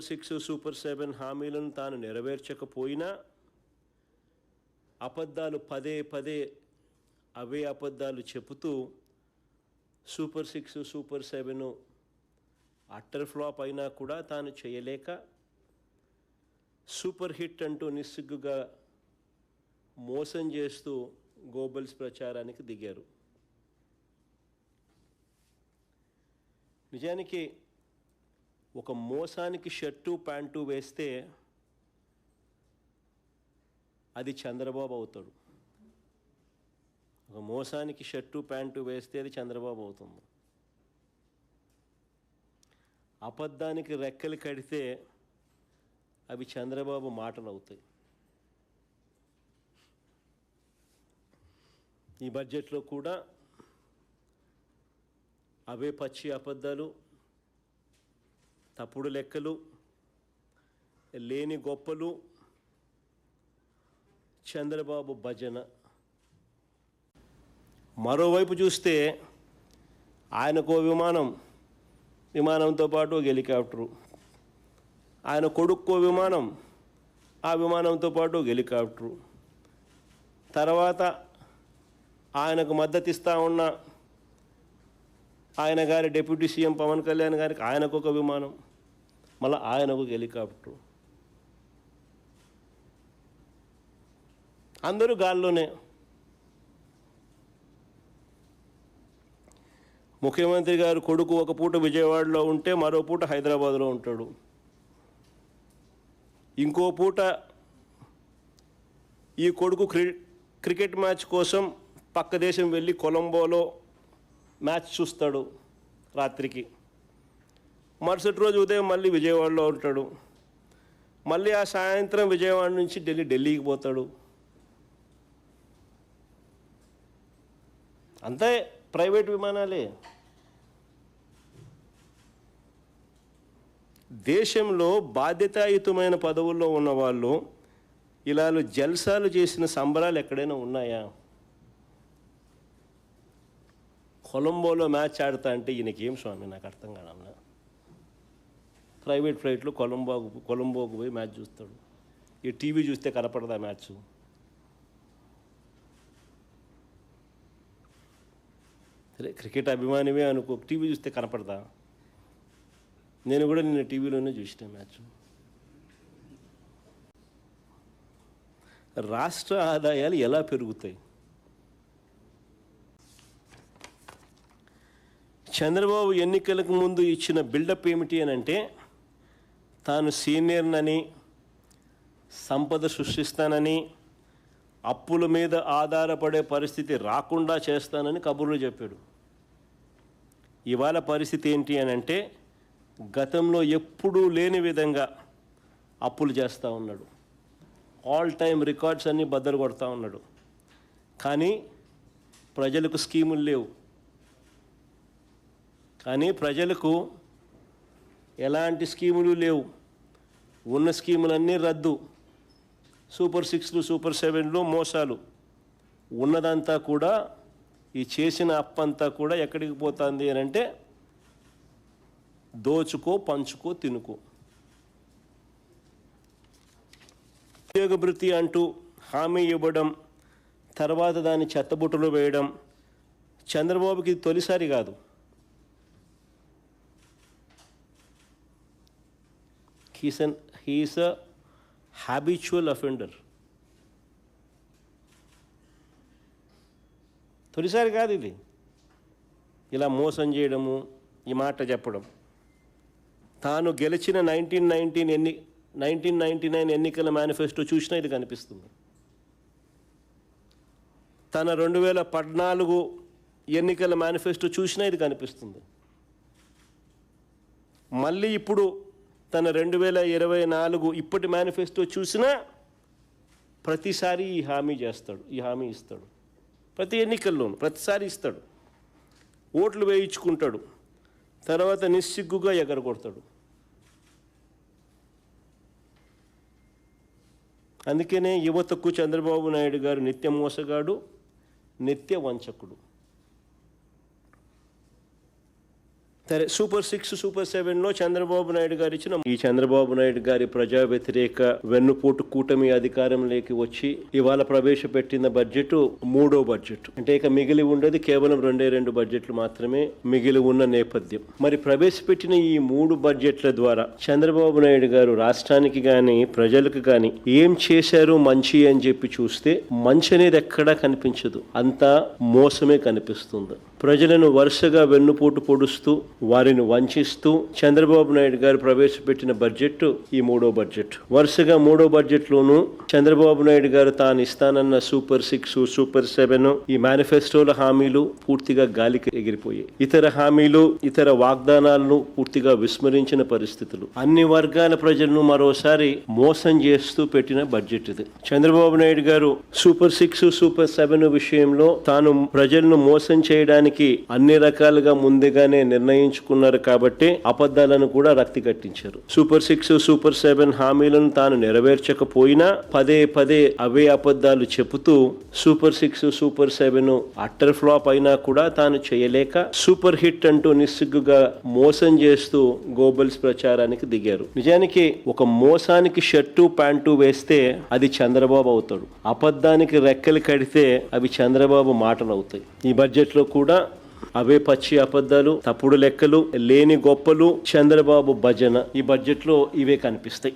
6 super 7 హామీలను తాను నెరవేర్చకపోయినా అబద్ధాలు పదే పదే అవే అబద్ధాలు చెబుతూ సూపర్ 6 సూపర్ 7 అట్టర్ ఫ్లాప్ అయినా కూడా తాను చేయలేక సూపర్ హిట్ అంటూ నిస్సిగ్గుగా మోసం చేస్తూ గోబల్స్ ప్రచారానికి దిగారు. నిజానికి ఒక మోసానికి షర్టు ప్యాంటు వేస్తే అది చంద్రబాబు అవుతాడు. ఒక మోసానికి షర్టు ప్యాంటు వేస్తే అది చంద్రబాబు అవుతుంది. అబద్ధానికి రెక్కలు కడితే అవి చంద్రబాబు మాటలు అవుతాయి. ఈ బడ్జెట్లో కూడా అవే పచ్చి అబద్ధాలు, తప్పుడు లెక్కలు, లేని గొప్పలు, చంద్రబాబు భజన. మరోవైపు చూస్తే ఆయనకు విమానంతో పాటు ఒక హెలికాప్టరు, ఆయన కొడుక్కో విమానం, ఆ విమానంతో పాటు ఒక హెలికాప్టరు, తర్వాత ఆయనకు మద్దతు ఇస్తూ ఉన్న ఆయన గారి డిప్యూటీ సీఎం పవన్ కళ్యాణ్ గారికి ఆయనకు ఒక విమానం, మళ్ళీ ఆయనకు ఒక హెలికాప్టరు, అందరూ గాల్లోనే. ముఖ్యమంత్రి గారు కొడుకు ఒక పూట విజయవాడలో ఉంటే మరో పూట హైదరాబాద్లో ఉంటాడు. ఇంకో పూట ఈ కొడుకు క్రికెట్ మ్యాచ్ కోసం పక్క దేశం వెళ్ళి కొలంబోలో మ్యాచ్ చూస్తాడు రాత్రికి. మరుసటి రోజు ఉదయం మళ్ళీ విజయవాడలో ఉంటాడు. మళ్ళీ ఆ సాయంత్రం విజయవాడ నుంచి ఢిల్లీకి పోతాడు. అంతే, ప్రైవేట్ విమానాలే. దేశంలో బాధ్యతాయుతమైన పదవుల్లో ఉన్నవాళ్ళు ఇలా జల్సాలు చేసిన సంబరాలు ఎక్కడైనా ఉన్నాయా? కొలంబోలో మ్యాచ్ ఆడతా అంటే ఈయనకేం స్వామి, నాకు అర్థం కాదన్నా. ప్రైవేట్ ఫ్లైట్లో కొలంబోకు పోయి మ్యాచ్ చూస్తాడు. ఈ టీవీ చూస్తే కనపడదా మ్యాచ్? సరే, క్రికెట్ అభిమానివే అనుకో, టీవీ చూస్తే కనపడదా? నేను కూడా నిన్న టీవీలోనే చూసిన మ్యాచ్. రాష్ట్ర ఆదాయాలు ఎలా పెరుగుతాయి? చంద్రబాబు ఎన్నికలకు ముందు ఇచ్చిన బిల్డప్ ఏమిటి అని అంటే, తాను సీనియర్నని, సంపద సృష్టిస్తానని, అప్పుల మీద ఆధారపడే పరిస్థితి రాకుండా చేస్తానని కబుర్లు చెప్పాడు. ఇవాళ పరిస్థితి ఏంటి అని అంటే, గతంలో ఎప్పుడూ లేని విధంగా అప్పులు చేస్తూ ఉన్నాడు. ఆల్ టైమ్ రికార్డ్స్ అన్నీ బద్దలు కొడతా ఉన్నాడు. కానీ ప్రజలకు స్కీములు లేవు. ప్రజలకు ఎలాంటి స్కీములు లేవు. ఉన్న స్కీములన్నీ రద్దు. సూపర్ 6 సూపర్ 7 మోసాలు. ఉన్నదంతా కూడా, ఈ చేసిన అప్పంతా కూడా ఎక్కడికి పోతుంది అని అంటే, దోచుకో, పంచుకో, తినుకో. ఉద్యోగ భృతి అంటూ హామీ ఇవ్వడం, తర్వాత దాన్ని చెత్తబుట్టలో వేయడం చంద్రబాబుకి తొలిసారి కాదు. He is a habitual offender. తొలిసారి కాదు ఇది, ఇలా మోసం చేయడము, ఈ మాట చెప్పడం. తాను గెలిచిన 1999 ఎన్నికల మేనిఫెస్టో చూసినా ఇది కనిపిస్తుంది. తన 2014 ఎన్నికల మేనిఫెస్టో చూసినా ఇది కనిపిస్తుంది. మళ్ళీ ఇప్పుడు తన 2024 ఇప్పటి మేనిఫెస్టో చూసినా ప్రతిసారి ఈ హామీ ఇస్తాడు. ప్రతి ఎన్నికల్లోనూ ప్రతిసారి ఇస్తాడు. ఓట్లు వేయించుకుంటాడు, తర్వాత నిస్సిగ్గుగా ఎగరగొడతాడు. అందుకనే యువతకు చంద్రబాబు నాయుడు గారు నిత్య మోసగాడు, నిత్య వంచకుడు. సరే సూపర్ 6 సూపర్ 7లో చంద్రబాబు నాయుడు గారు ఇచ్చిన ఈ చంద్రబాబు నాయుడు గారి ప్రజా వ్యతిరేక వెన్నుపోటు కూటమి అధికారంలోకి వచ్చి ఇవాళ ప్రవేశపెట్టిన బడ్జెట్ మూడో బడ్జెట్. అంటే ఇక మిగిలి ఉండేది కేవలం 2 బడ్జెట్లు మాత్రమే మిగిలి ఉన్న నేపథ్యం. మరి ప్రవేశపెట్టిన ఈ 3 బడ్జెట్ల ద్వారా చంద్రబాబు నాయుడు గారు రాష్ట్రానికి గాని ప్రజలకు గాని ఏం చేశారు మంచి అని చెప్పి చూస్తే మంచి అనేది ఎక్కడా కనిపించదు, అంతా మోసమే కనిపిస్తుంది. ప్రజలను వరుసగా వెన్నుపోటు పొడుస్తూ వారిని వంచిస్తూ చంద్రబాబు నాయుడు గారు ప్రవేశపెట్టిన బడ్జెట్ ఈ మూడో బడ్జెట్. వరుసగా మూడో బడ్జెట్ లోనూ చంద్రబాబు నాయుడు గారు తాను ఇస్తానన్న సూపర్ 6 సూపర్ 7 ఈ మేనిఫెస్టోల హామీలు పూర్తిగా గాలికి ఎగిరిపోయాయి. ఇతర హామీలు ఇతర వాగ్దానాలను పూర్తిగా విస్మరించిన పరిస్థితులు. అన్ని వర్గాల ప్రజలను మరోసారి మోసం చేస్తూ పెట్టిన బడ్జెట్ ఇది. చంద్రబాబు నాయుడు గారు సూపర్ 6 సూపర్ 7 విషయంలో తాను ప్రజలను మోసం చేయడానికి అన్ని రకాలుగా ముందుగానే నిర్ణయించుకున్నారు కాబట్టి అబద్ధాలను కూడా రక్తి కట్టించారు. సూపర్ 6 సూపర్ 7 హామీలను తాను నెరవేర్చకపోయినా పదే అవే అబద్ధాలు చెబుతూ సూపర్ 6 సూపర్ 7 అట్టర్ ఫ్లాప్ అయినా కూడా తాను చేయలేక సూపర్ హిట్ అంటూ నిస్సిగ్గుగా మోసం చేస్తూ గోబల్స్ ప్రచారానికి దిగారు. నిజానికి ఒక మోసానికి షర్టు ప్యాంటు వేస్తే అది చంద్రబాబు అవుతాడు, అబద్ధానికి రెక్కలు కడితే అవి చంద్రబాబు మాటలు అవుతాయి. ఈ బడ్జెట్ లో కూడా అవే పచ్చి అబద్ధాలు, తప్పుడు లెక్కలు, లేని గొప్పలు, చంద్రబాబు భజన ఈ బడ్జెట్ లో ఇవే కనిపిస్తాయి.